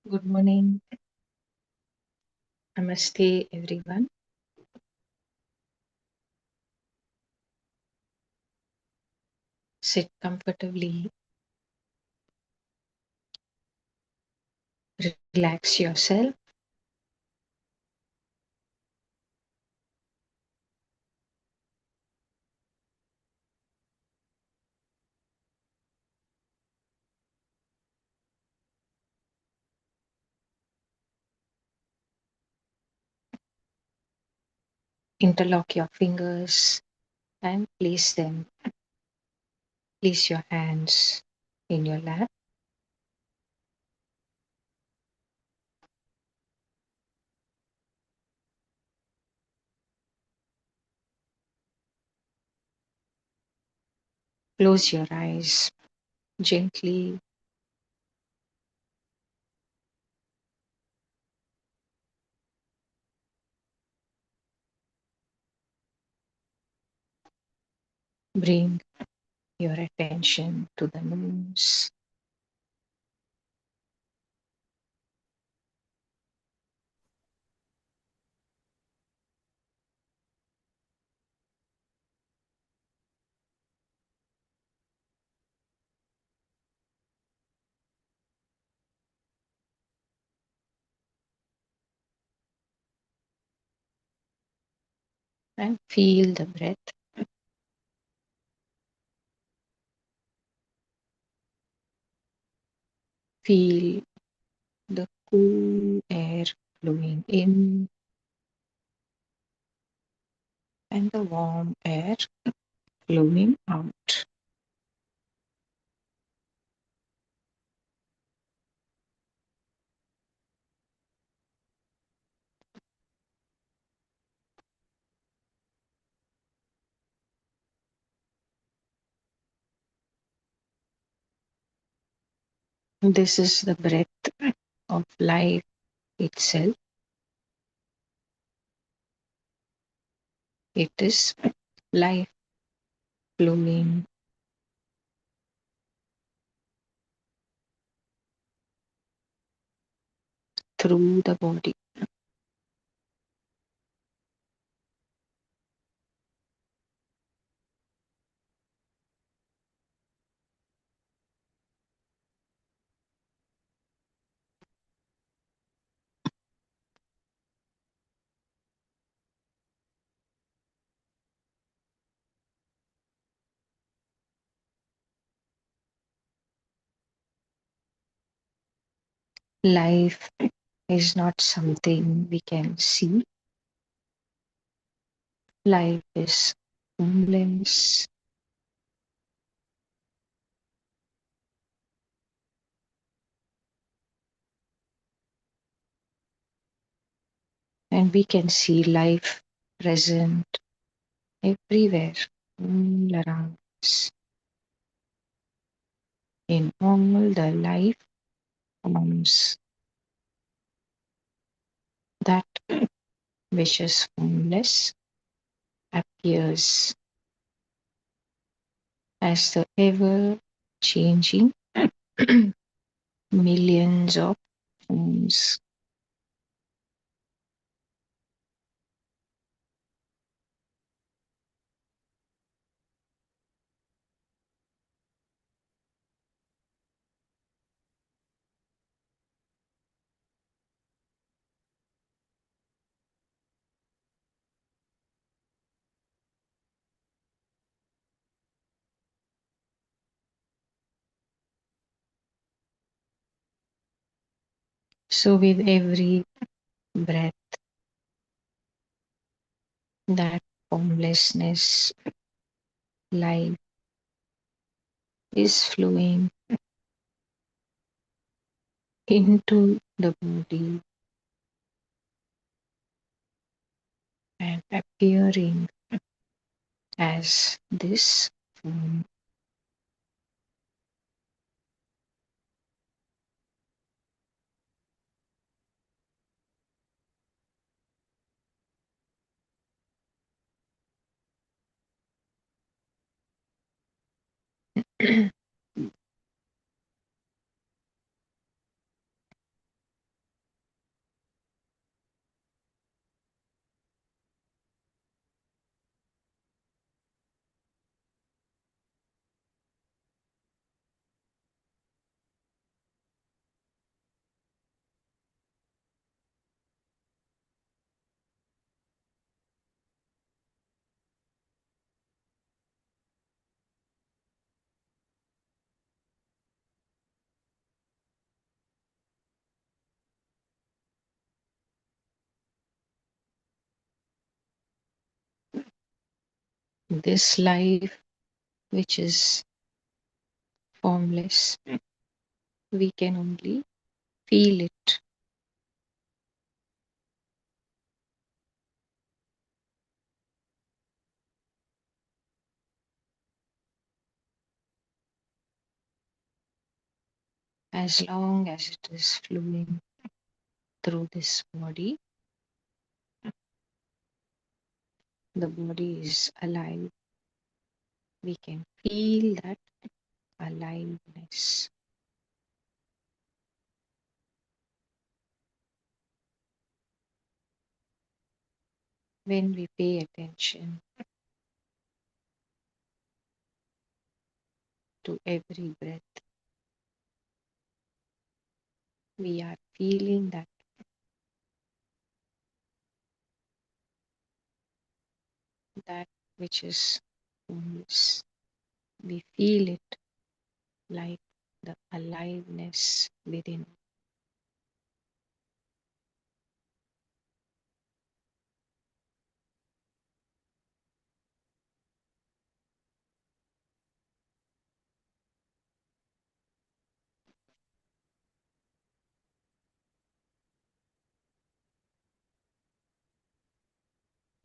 Good morning. Namaste, everyone. Sit comfortably, relax yourself, interlock your fingers, and place your hands in your lap. Close your eyes gently. Bring your attention to the nose. And feel the breath. Feel the cool air flowing in and the warm air flowing out. This is the breath of life itself. It is life flowing through the body. Life is not something we can see. Life is formless, and we can see life present everywhere, all around us, in all the life forms that which is formless appears as the ever changing millions of forms. So, with every breath, that formlessness, life is flowing into the body and appearing as this form. This life, which is formless, we can only feel it. As long as it is flowing through this body, the body is alive. We can feel that aliveness. When we pay attention to every breath, we are feeling that which is formless. We feel it like the aliveness within.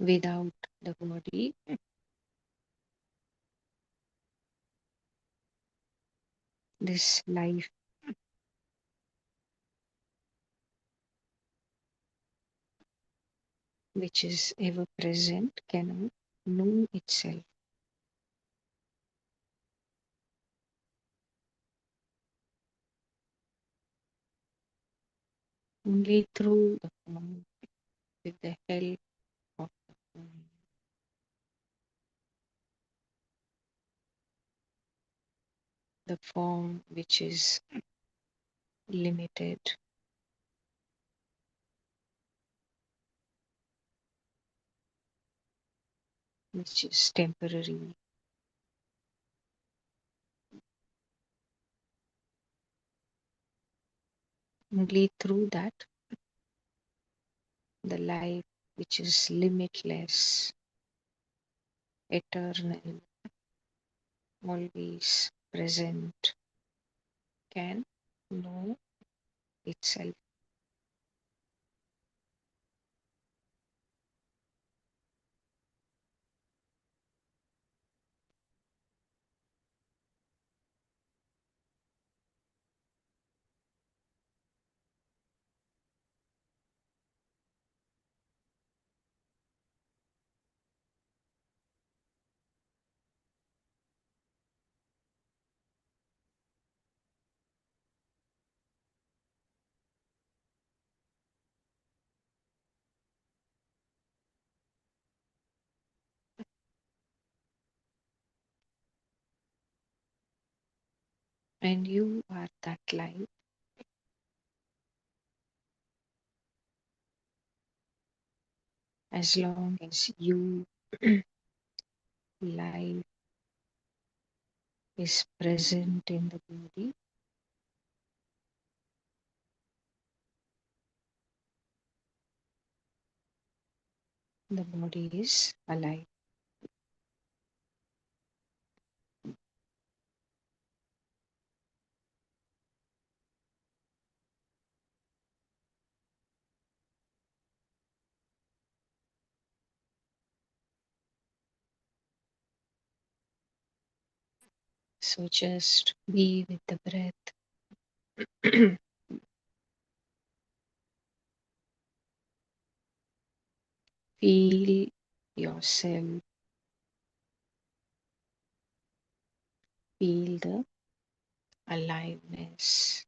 Without the body, this life, which is ever present, cannot know itself. Only through the form, with the help of the form. The form which is limited, which is temporary. Only through that, the life which is limitless, eternal, always present, can know itself. And you are that life. As long as you life is present in the body, the body is alive. So just be with the breath. Feel yourself, feel the aliveness.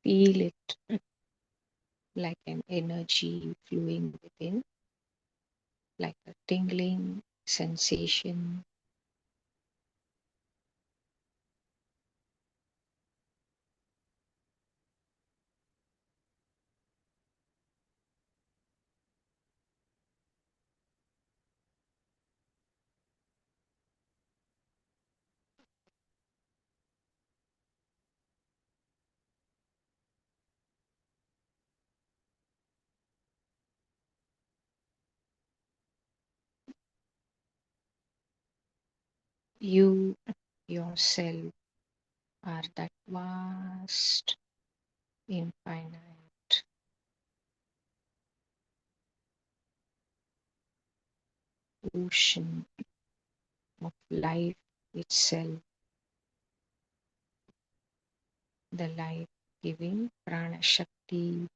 Feel it like an energy flowing within, like a tingling sensation. You yourself are that vast, infinite ocean of life itself, the life giving prana shakti,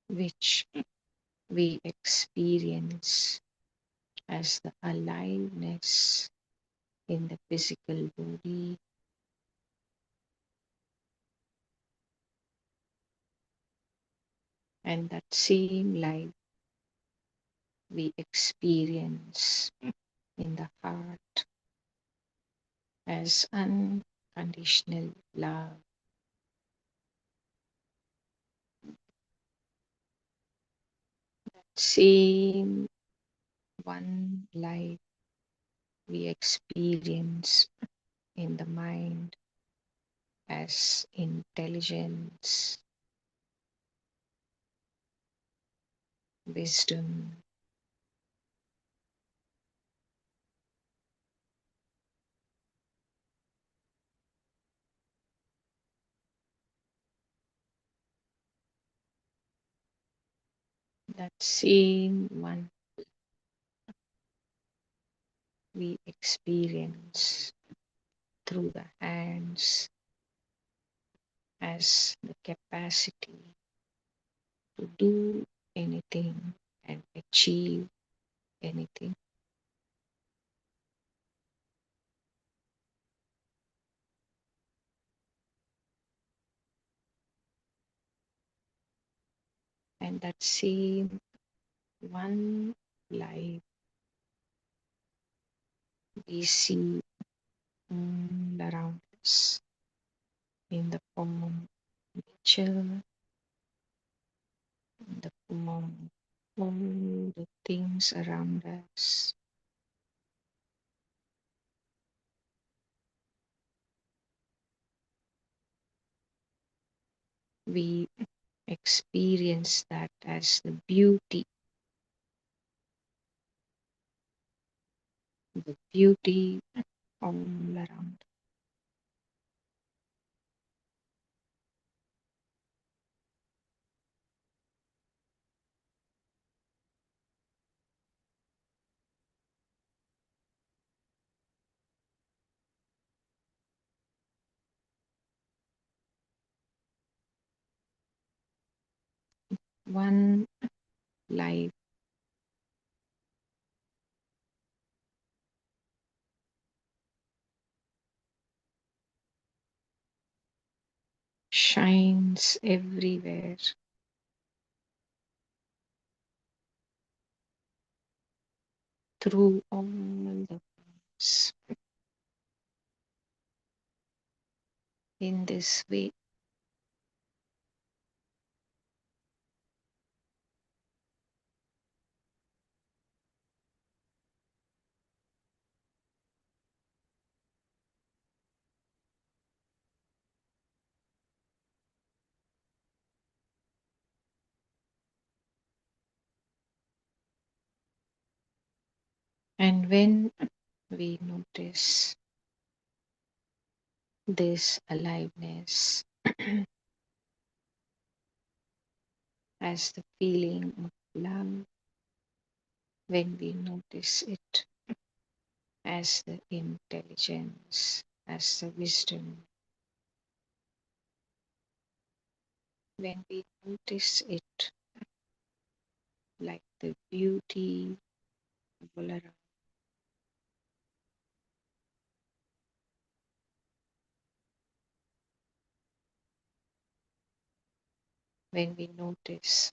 which we experience as the aliveness in the physical body, and that same life we experience in the heart as unconditional love. Same one life we experience in the mind as intelligence, wisdom, that same one we experience through the hands as the capacity to do anything and achieve anything. And that same one life we see all around us in the form of nature, in the form of all the things around us. We experience that as the beauty all around. One life shines everywhere through all the forms. In this way, and when we notice this aliveness as the feeling of love, when we notice it as the intelligence, as the wisdom, when we notice it like the beauty all around, when we notice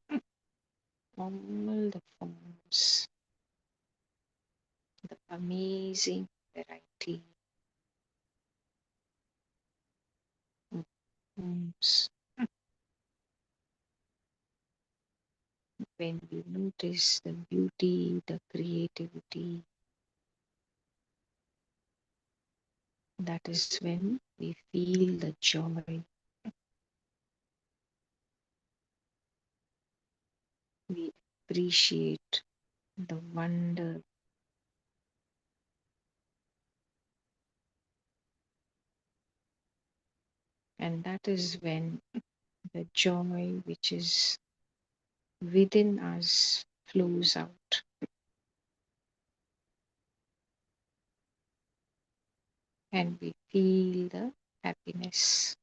all the forms, the amazing variety of forms, when we notice the beauty, the creativity, that is when we feel the joy. We appreciate the wonder, and that is when the joy which is within us flows out, and we feel the happiness.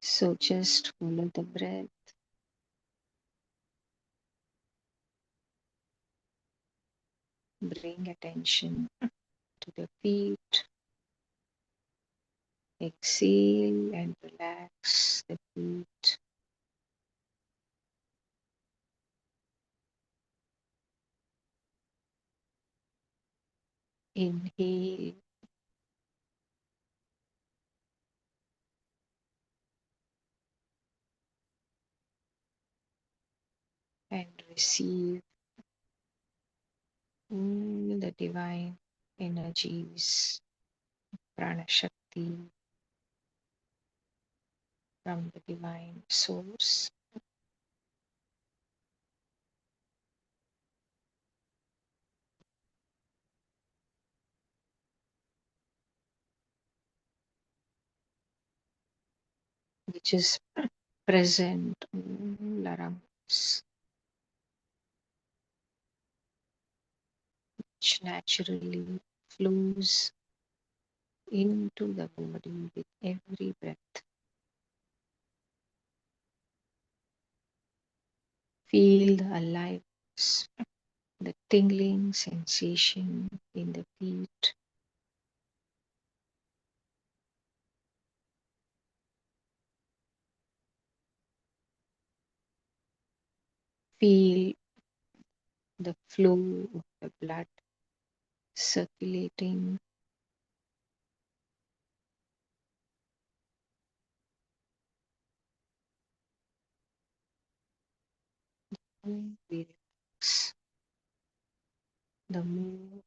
So just follow the breath, bring attention to the feet, exhale and relax the feet. Inhale and receive all the divine energies, prana shakti from the divine source. Which is present all around us, which naturally flows into the body with every breath. Feel the aliveness, the tingling sensation in the feet. Feel the flow of the blood circulating. We relax, the more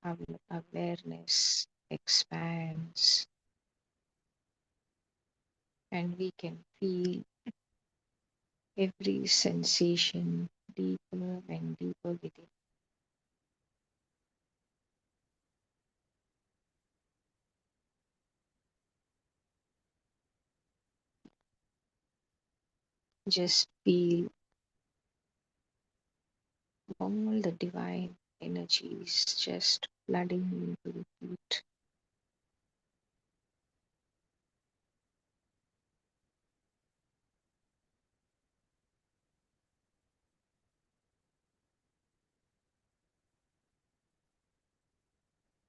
our awareness expands, and we can feel every sensation deeper and deeper within. Just feel all the divine energies just flooding into the feet.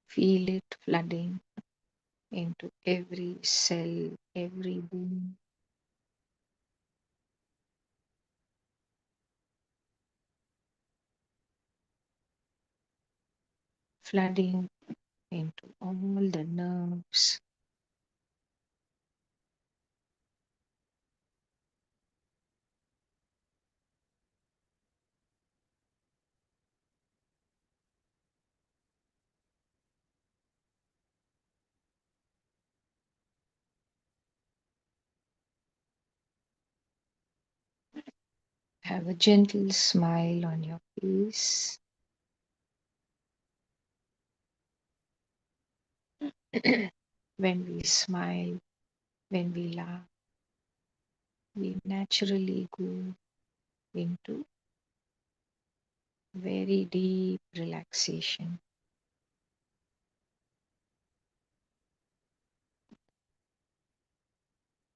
Feel it flooding into every cell, every bone, flooding into all the nerves, have a gentle smile on your face. When we smile, when we laugh, we naturally go into very deep relaxation.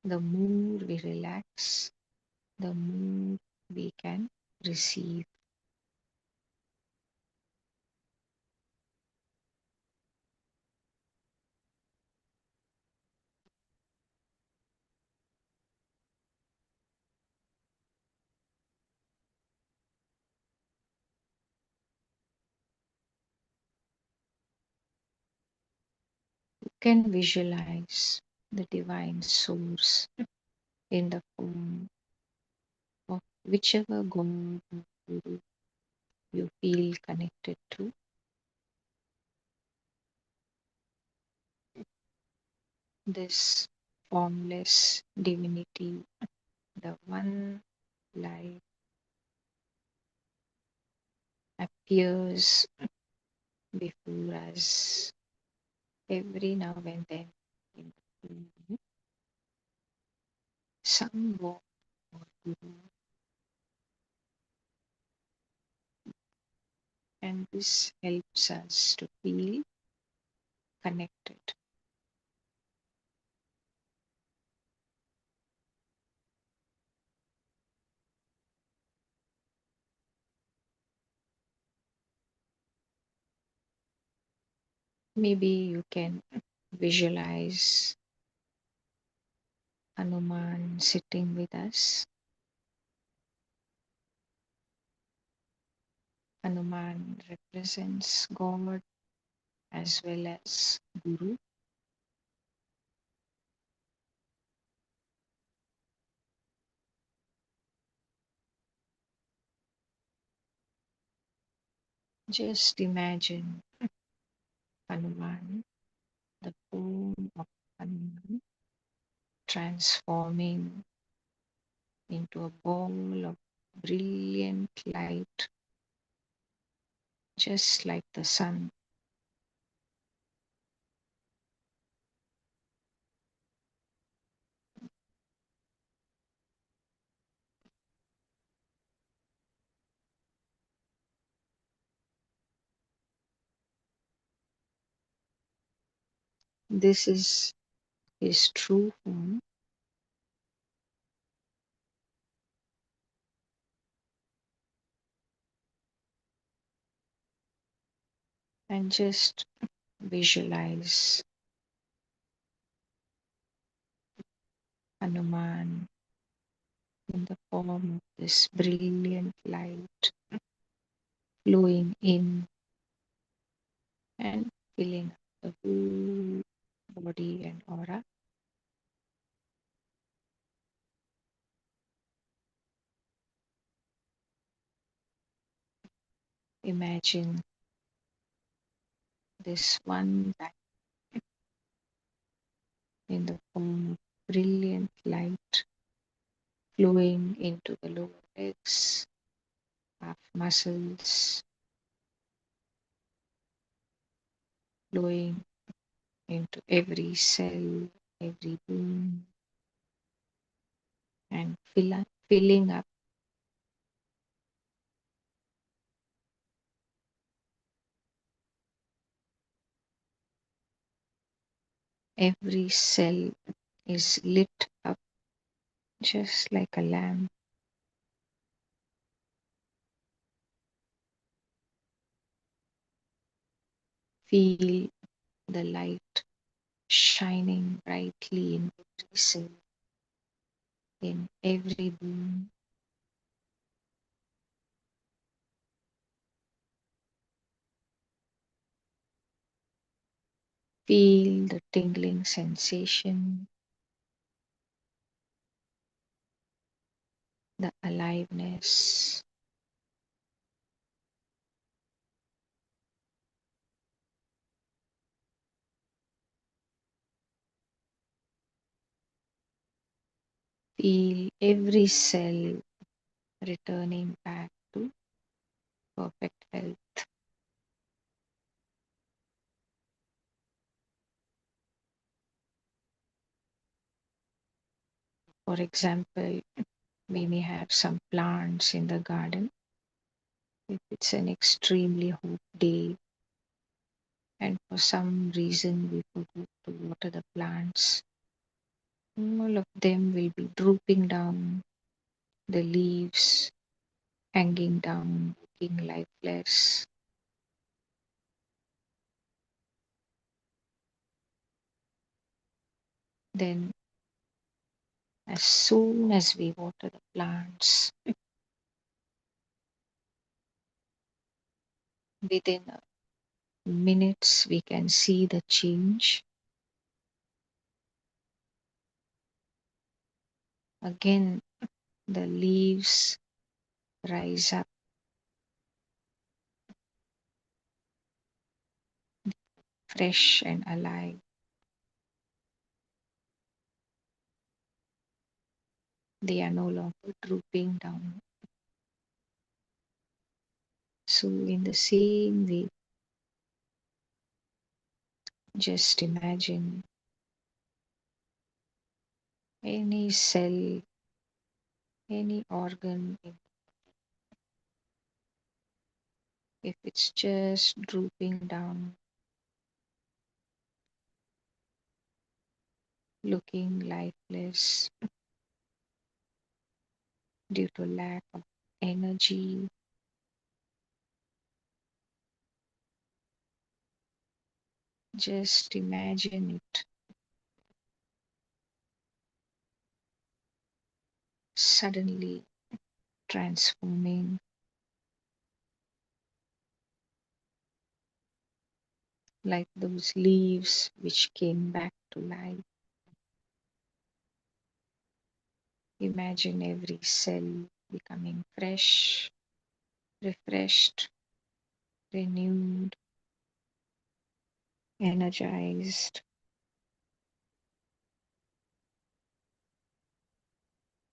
The more we relax, the more we can receive. You can visualize the divine source in the form of whichever God or Guru you feel connected to. This formless divinity, the one light, appears before us every now and then in the form of some God or Guru, and this helps us to feel connected. Maybe you can visualize Hanuman sitting with us. Hanuman represents God as well as Guru. Just imagine Hanuman, the form of Hanuman, transforming into a ball of brilliant light, just like the sun. This is his true form, and just visualize Hanuman in the form of this brilliant light flowing in and filling up the whole body and aura. Imagine this one light in the form of brilliant light flowing into the lower legs, calf muscles, flowing into every cell, every bone, and filling up every cell is lit up just like a lamp. Feel the light shining brightly in every cell, in every bone. Feel the tingling sensation, the aliveness. Feel every cell returning back to perfect health. For example, we may have some plants in the garden. If it's an extremely hot day and for some reason we forgot to water the plants, all of them will be drooping down, the leaves hanging down, looking lifeless. Then, as soon as we water the plants, within minutes, we can see the change. Again, the leaves rise up, fresh and alive. They are no longer drooping down. So, in the same way, just imagine any cell, any organ, if it's just drooping down, looking lifeless due to lack of energy, just imagine it suddenly transforming like those leaves which came back to life. Imagine every cell becoming fresh, refreshed, renewed, energized,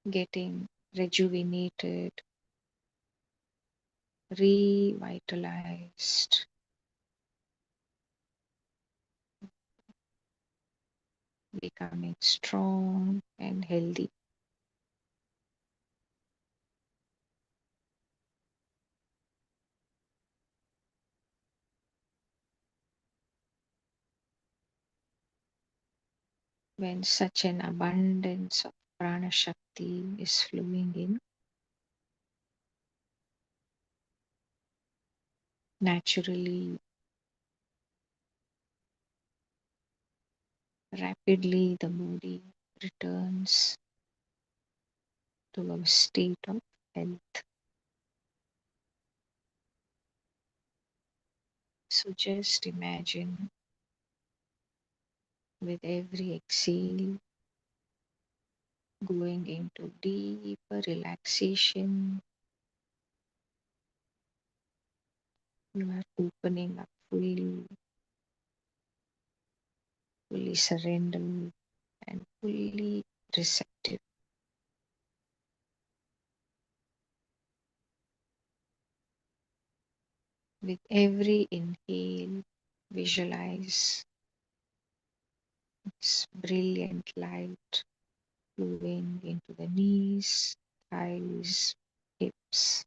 getting rejuvenated, revitalized, becoming strong and healthy. When such an abundance of prana shakti is flowing in, naturally, rapidly the body returns to a state of health. So just imagine with every exhale going into deeper relaxation, you are opening up fully, fully surrendered and fully receptive. With every inhale, visualize this brilliant light flowing into the knees, thighs, hips,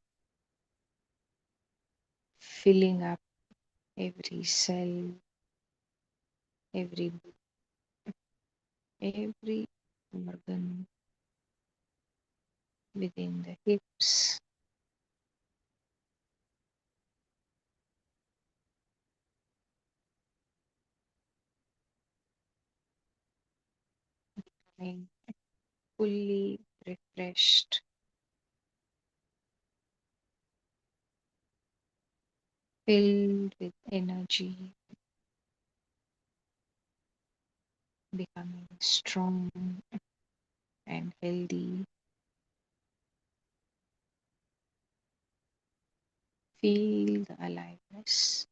filling up every cell, every every organ within the hips, becoming fully refreshed, filled with energy, becoming strong and healthy. Feel the aliveness,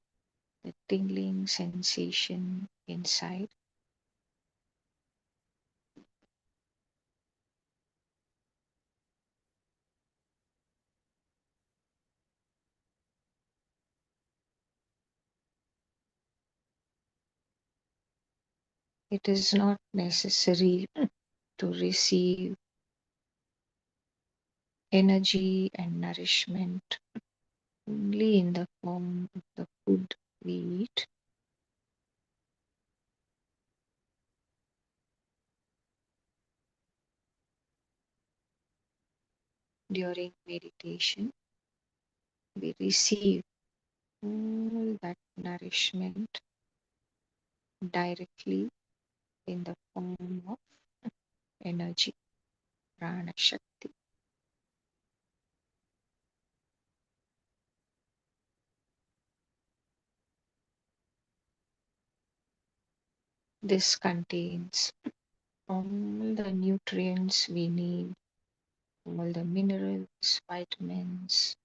the tingling sensation inside. It is not necessary to receive energy and nourishment only in the form of the food we eat. during meditation, we receive all that nourishment directly in the form of energy, prana shakti. This contains all the nutrients we need, all the minerals, vitamins,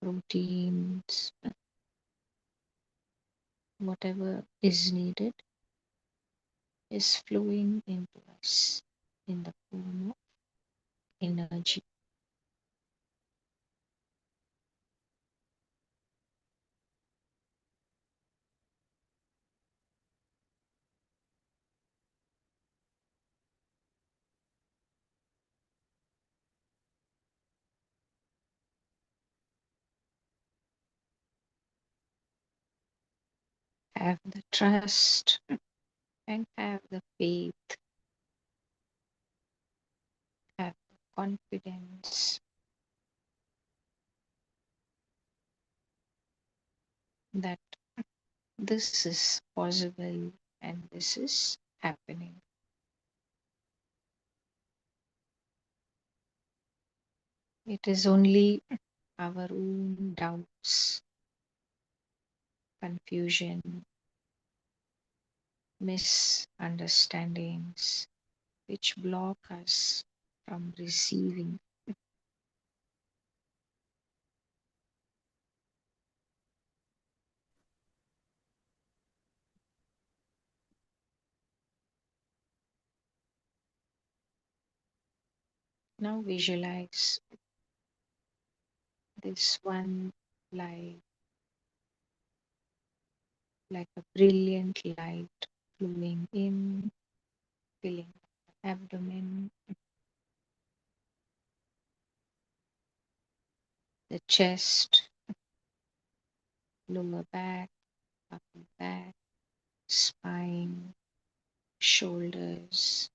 proteins, whatever is needed is flowing into us in the form of energy. Have the trust and have the faith, have the confidence that this is possible and this is happening. It is only our own doubts, confusion, misunderstandings which block us from receiving. Now visualize this one light like a brilliant light flowing in, filling the abdomen, the chest, lower back, upper back, spine, shoulders,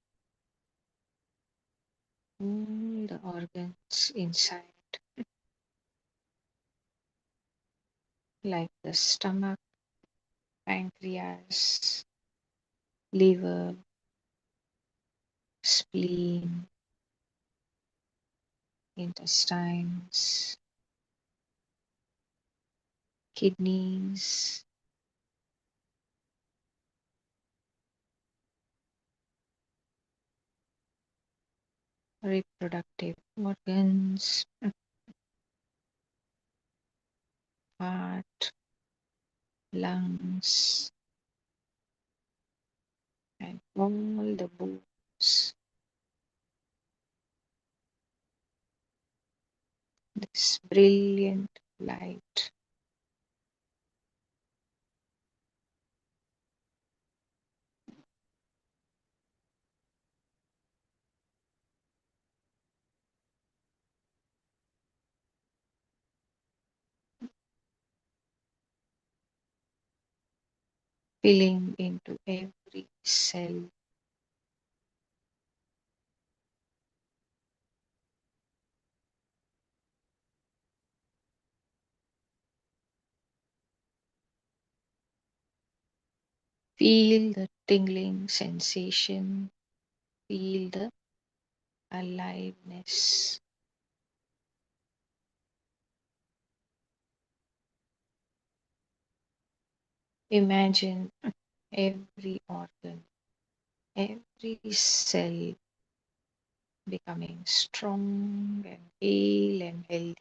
all the organs inside, like the stomach, pancreas, liver, spleen, intestines, kidneys, reproductive organs, heart, lungs, and all the bones. This brilliant light filling into every cell. Feel the tingling sensation, feel the aliveness. Imagine every organ, every cell becoming strong and hale and healthy.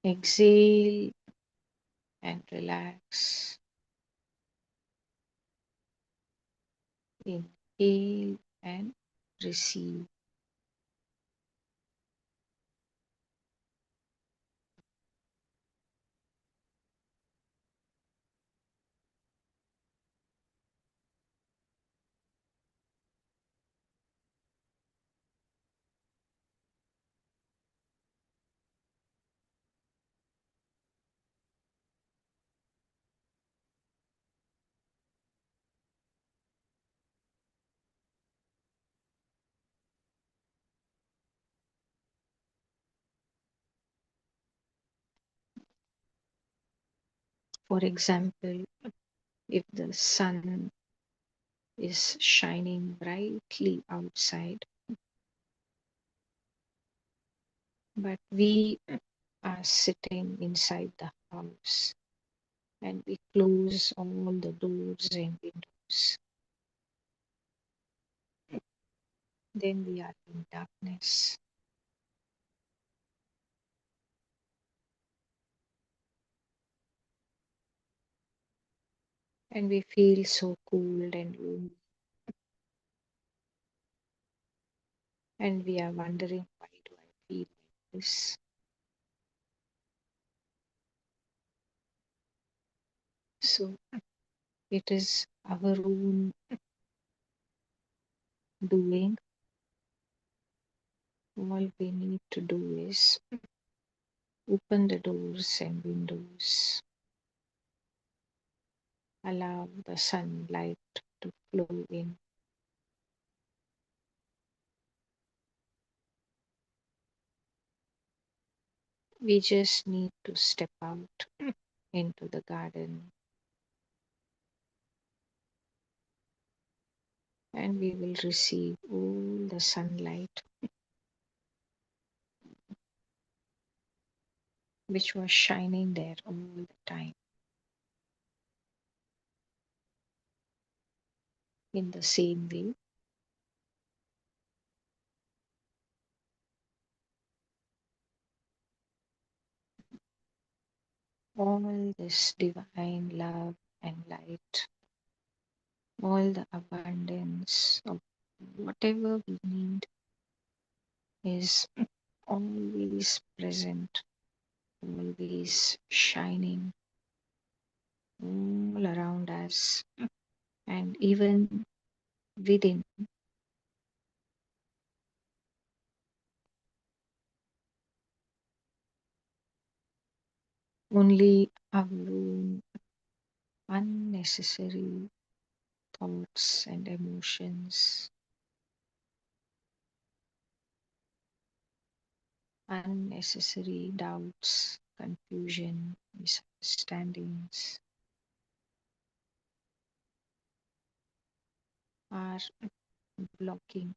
Exhale and relax. Inhale and receive. For example, if the sun is shining brightly outside, but we are sitting inside the house and we close all the doors and windows, then we are in darkness and we feel so cold and lonely, and we are wondering, why do I feel like this? So it is our own doing. All we need to do is open the doors and windows, allow the sunlight to flow in. We just need to step out into the garden and we will receive all the sunlight which was shining there all the time. In the same way, all this divine love and light, all the abundance of whatever we need is always present, always shining all around us and even within. Only our own unnecessary thoughts and emotions, unnecessary doubts, confusion, misunderstandings are blocking.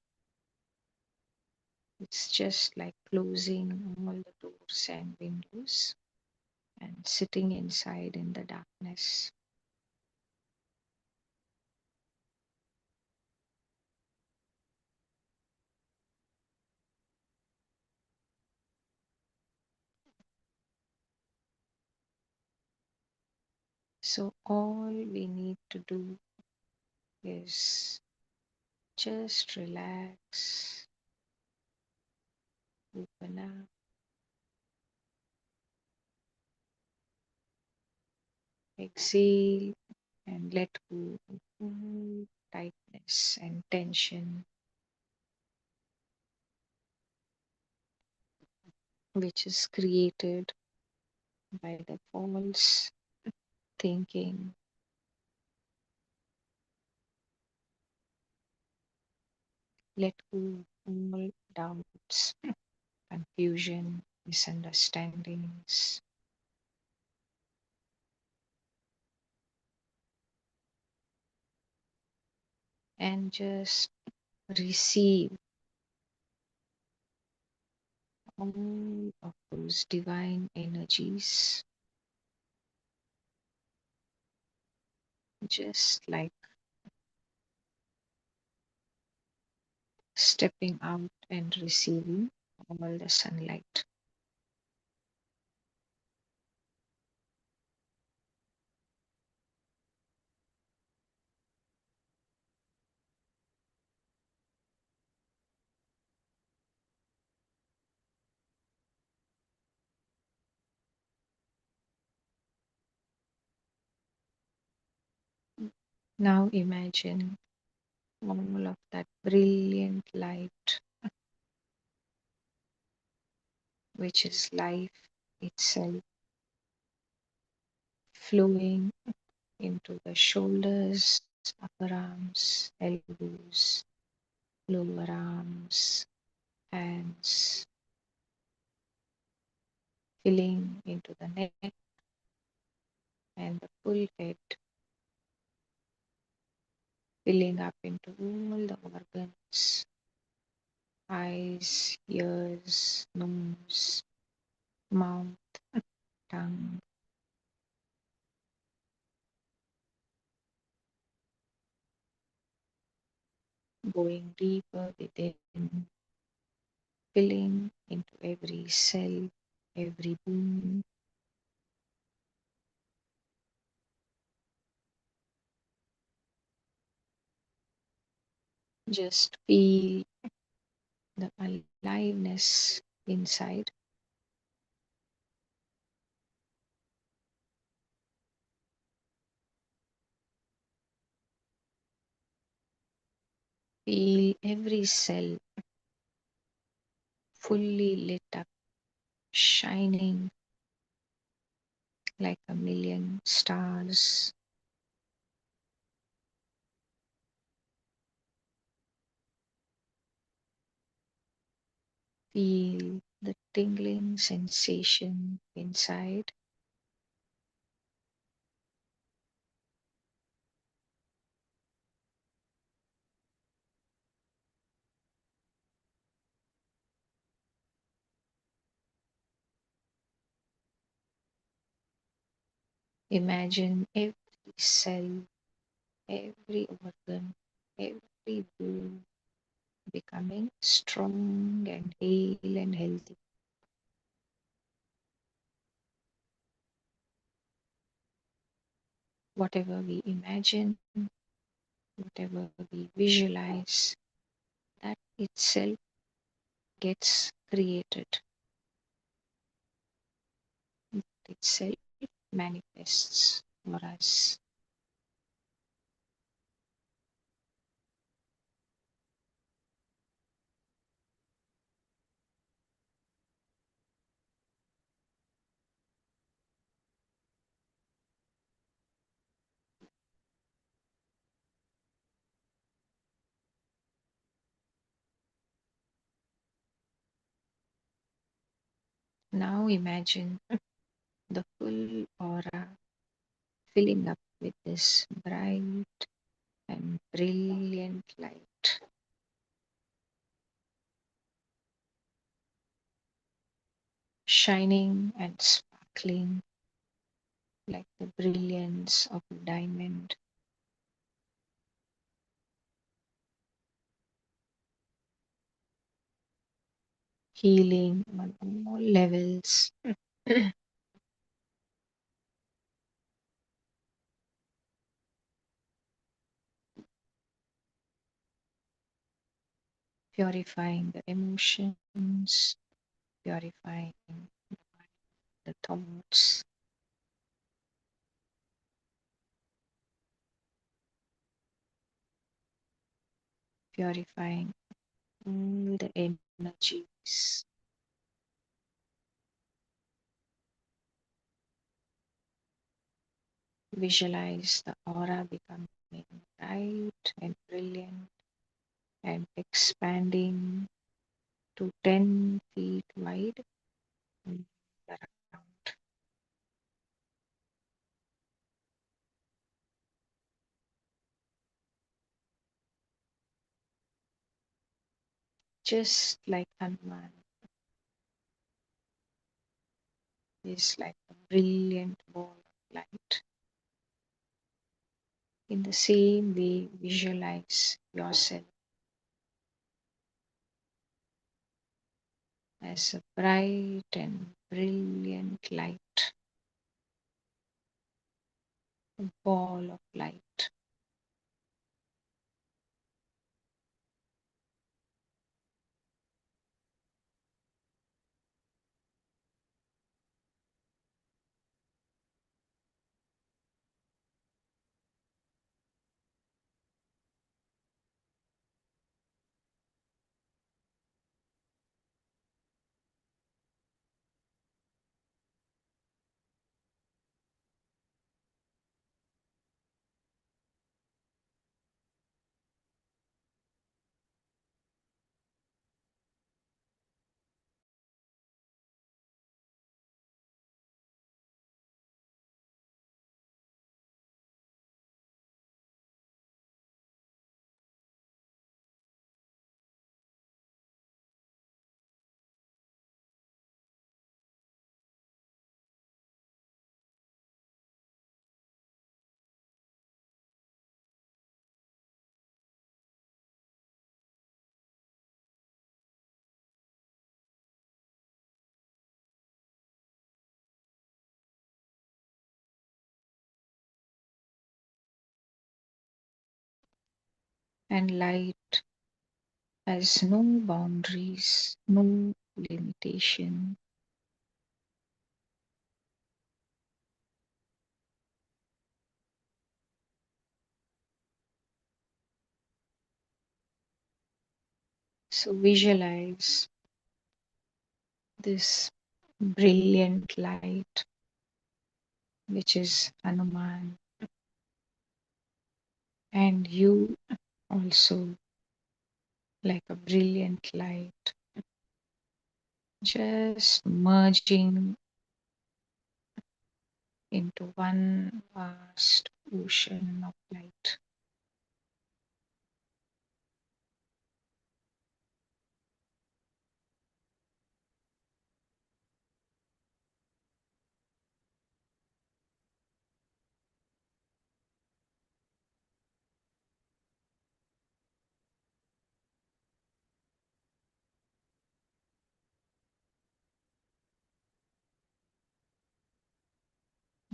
It's just like closing all the doors and windows and sitting inside in the darkness. So, all we need to do is just relax, open up, exhale, and let go of all tightness and tension which is created by the false thinking. Let go of all doubts, confusion, misunderstandings, and just receive all of those divine energies, just like stepping out and receiving all the sunlight. Now imagine all of that brilliant light, which is life itself, flowing into the shoulders, upper arms, elbows, lower arms, hands, filling into the neck and the full head filling up into all the organs, eyes, ears, nose, mouth, tongue, going deeper within, filling into every cell, every bone. Just feel the aliveness inside. Feel every cell fully lit up, shining like a million stars. Feel the tingling sensation inside. Imagine every cell, every organ, every bone becoming strong and hale and healthy. Whatever we imagine, whatever we visualize, that itself gets created, itself manifests for us. Now imagine the full aura filling up with this bright and brilliant light, shining and sparkling like the brilliance of a diamond, healing on all levels, purifying the emotions, purifying the thoughts, purifying all the energies. Visualize the aura becoming bright and brilliant and expanding to 10 feet wide and around, just like Hanuman is like a brilliant ball of light. In the same way, visualize yourself as a bright and brilliant light, a ball of light. And light has no boundaries, no limitation. So visualize this brilliant light, which is Hanuman, and you also like a brilliant light, just merging into one vast ocean of light.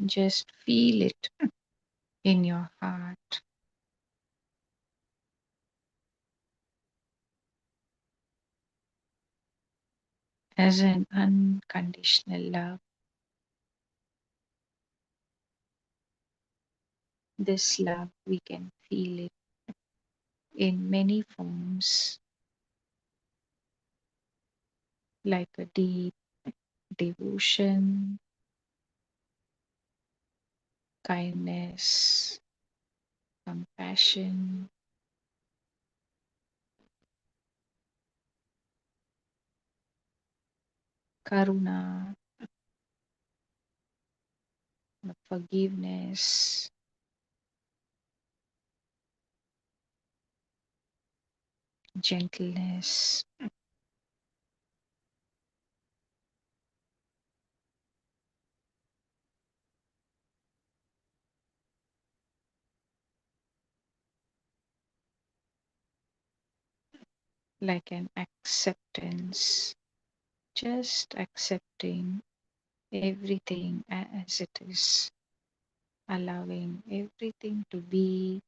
Just feel it in your heart as an unconditional love. This love, we can feel it in many forms, like a deep devotion, kindness, compassion, karuna, forgiveness, gentleness, like an acceptance, just accepting everything as it is, allowing everything to be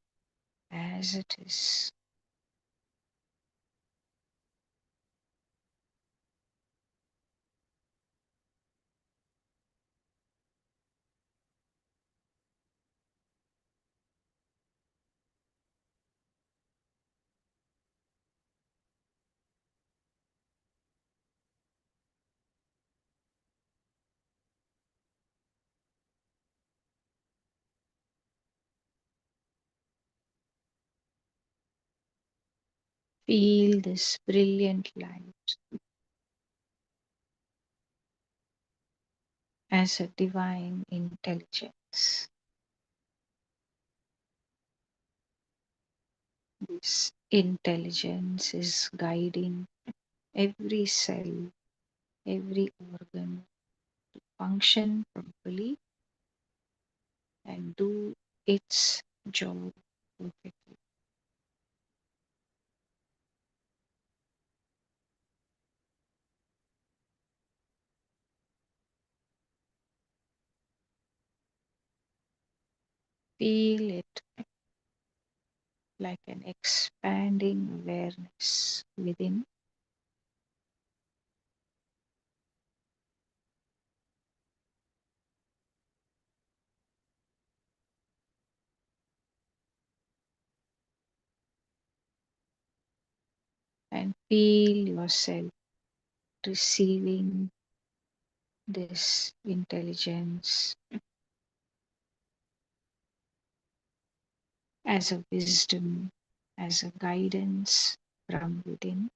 as it is. Feel this brilliant light as a divine intelligence. This intelligence is guiding every cell, every organ function properly and do its job perfectly. Feel it like an expanding awareness within, and feel yourself receiving this intelligence as a wisdom, as a guidance from within.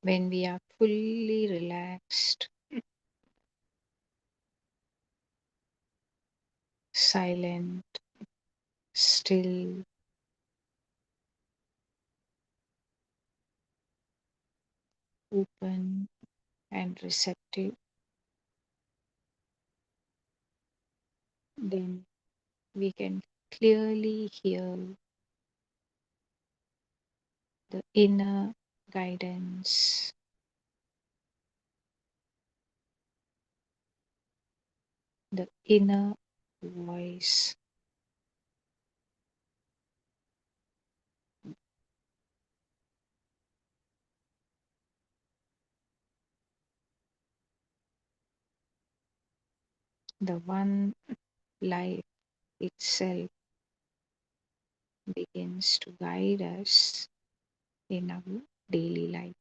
When we are fully relaxed, silent, still, open, and receptive, then we can clearly hear the inner guidance, the inner voice, the one life itself begins to guide us in our daily life.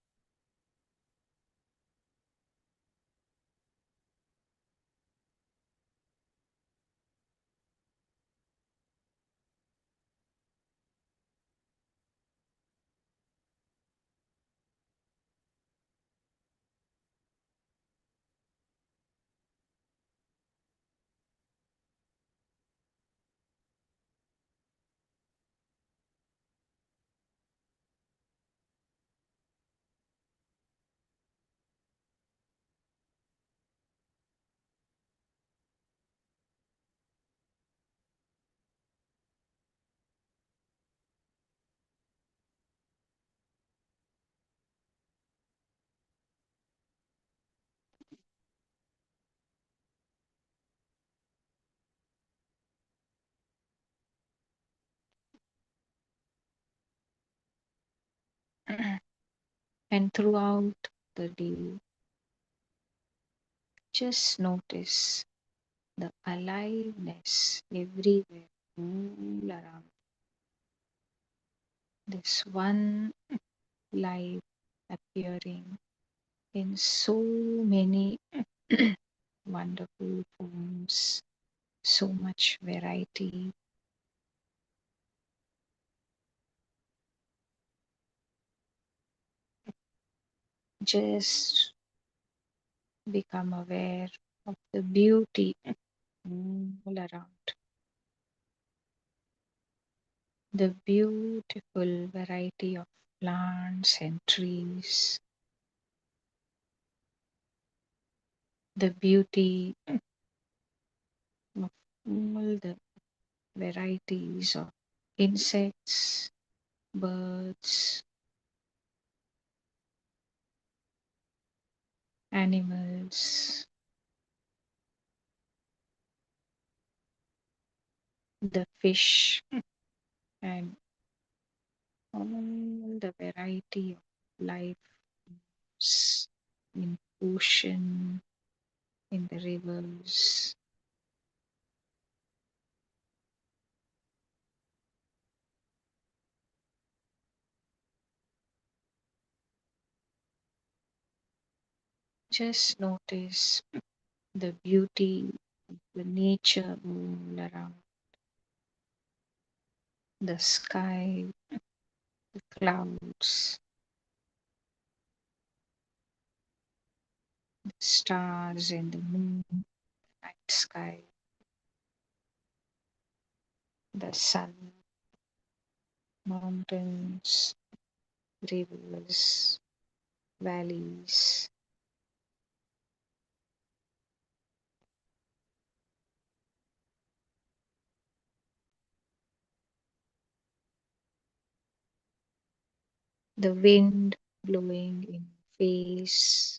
And throughout the day, just notice the aliveness everywhere, all around. This one life appearing in so many wonderful forms, so much variety. Just become aware of the beauty all around, the beautiful variety of plants and trees, the beauty of all the varieties of insects, birds, animals, the fish, and all the variety of life in ocean, in the rivers. Just notice the beauty of the nature all around, the sky, the clouds, the stars and the moon, night sky, the sun, mountains, rivers, valleys, the wind blowing in face,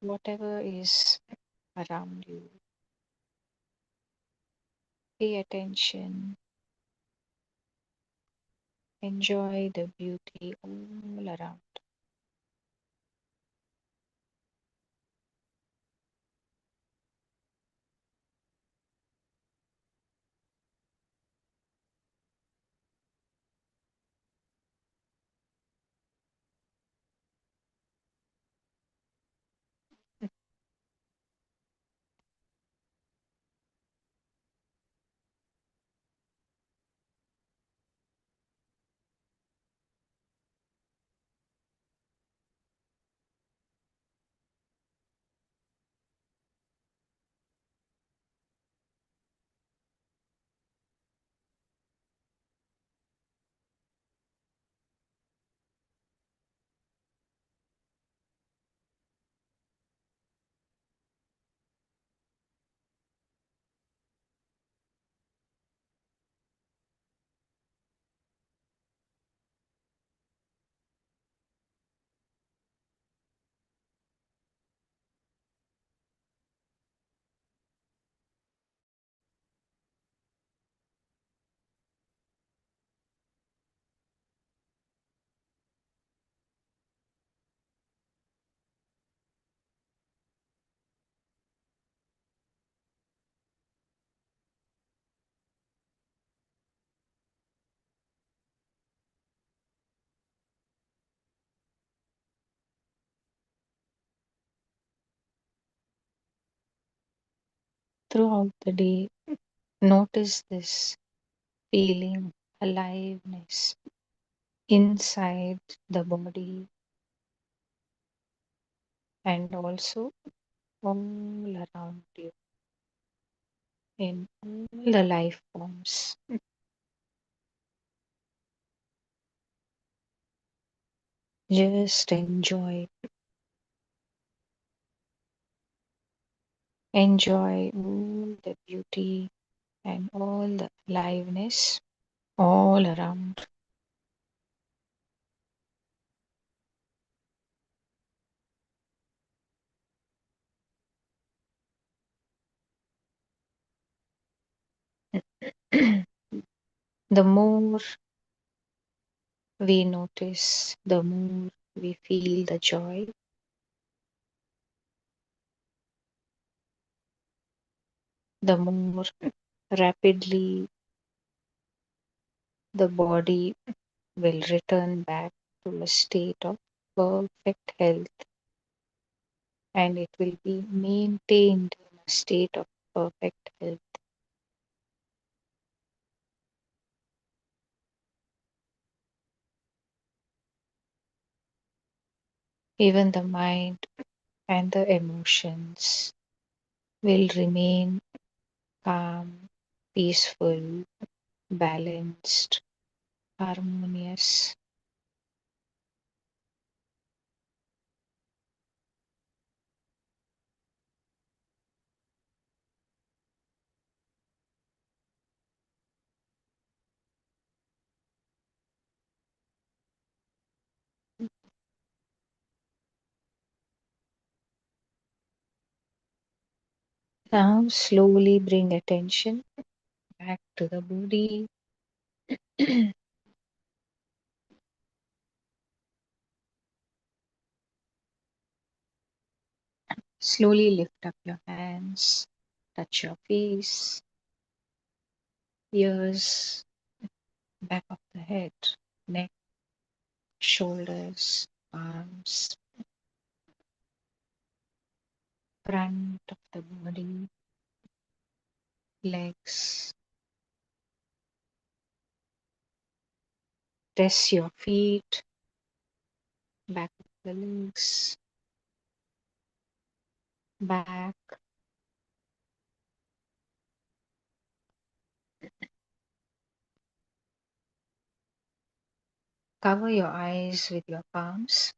whatever is around you. Pay attention, enjoy the beauty all around. Throughout the day, notice this feeling aliveness inside the body and also all around you in all the life forms. Just enjoy all the beauty and all the aliveness all around. The more we notice, the more we feel the joy, the more rapidly the body will return back to a state of perfect health, and it will be maintained in a state of perfect health. Even the mind and the emotions will remain calm, peaceful, balanced, harmonious. Now, slowly bring attention back to the body. Slowly lift up your hands, touch your face, ears, back of the head, neck, shoulders, arms, front of the body, legs. Press your feet, back of the legs, back. Cover your eyes with your palms.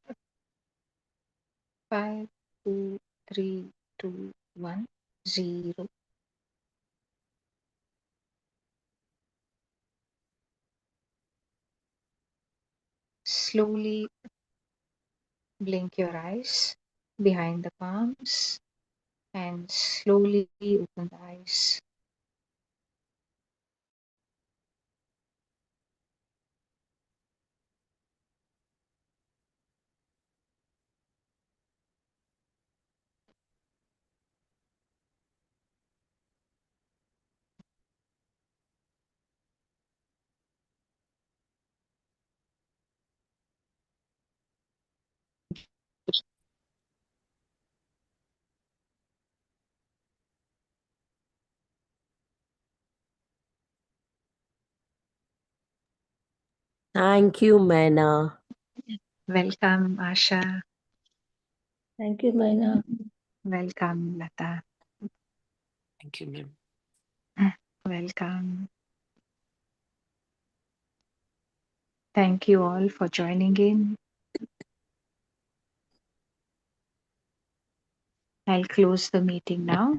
5, 4, 3, 2, 1, 0. Slowly blink your eyes behind the palms and slowly open the eyes. Thank you, Mena. Welcome, Asha. Thank you, Maina. Welcome, Lata. Thank you, ma'am. Welcome. Thank you all for joining in. I'll close the meeting now.